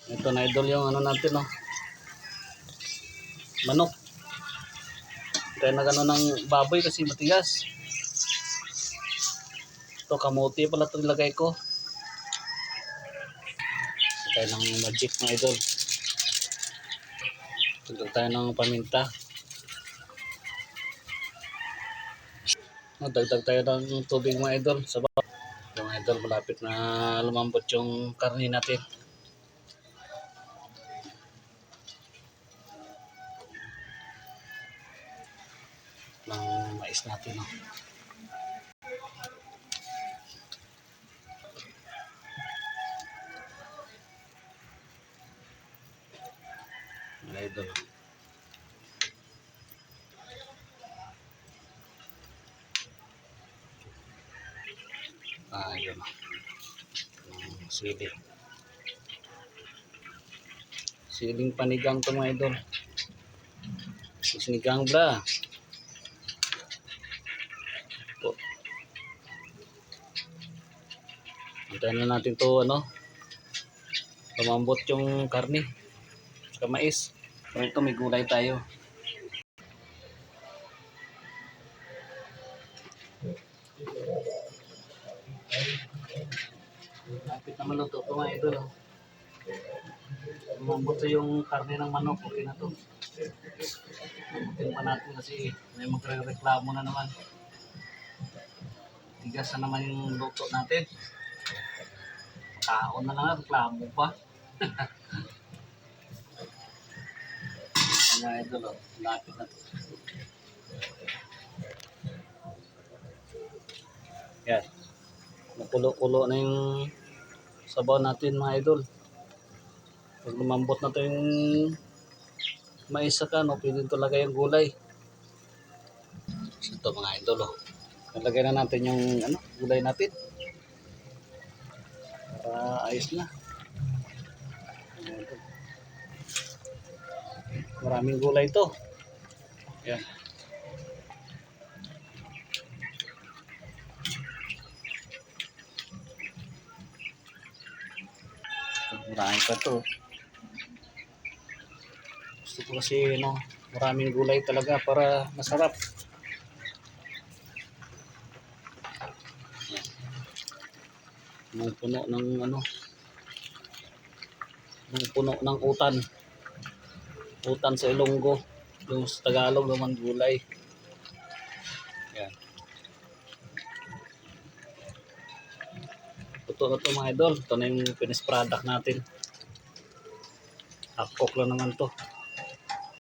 Ito na idol yung ano natin, no? Manok. Kaya na gano'n ng baboy kasi matigas. Ito kamote pala ito nilagay ko. Kaya ng magic mga idol. Tugtog tayo ng paminta. Dagdag tayo ng tubig mga idol. Sabaw. Yung idol malapit na lumambot yung karne natin. Ng mais natin, no? Mga idol. Yun. Siling. Siling panigang to mga idol. Sinigang bla. Po. Antayin na natin to, ano, lumambot yung karne sa mais. So ito may gulay tayo. Lapit na maluto ito mga idol. Lumambot to yung karne ng manok. Okay na to. Tingnan pa natin kasi may magre-reklamo na naman. Tigas na naman yung luto natin. Kaon na lang, reklamo pa. Mga idol, lapit na to. Yan. Nakulo-kulo na yung sabaw natin mga idol. Pag lumambot na to yung mais saka, no, pwede ito lagay yung gulay. So ito mga idol, oh. Nalagay na natin yung ano, gulay natin. Para ayos na. Maraming gulay ito. Yan. Marami pa ito. Gusto ko kasi, no, maraming gulay talaga para masarap. Nung puno ng ano, nung puno ng utan. Utan sa Ilonggo. Yung sa Tagalog naman gulay. Yan. Ito na ito mga idol. Ito na yung finished product natin. Half cook lang naman to.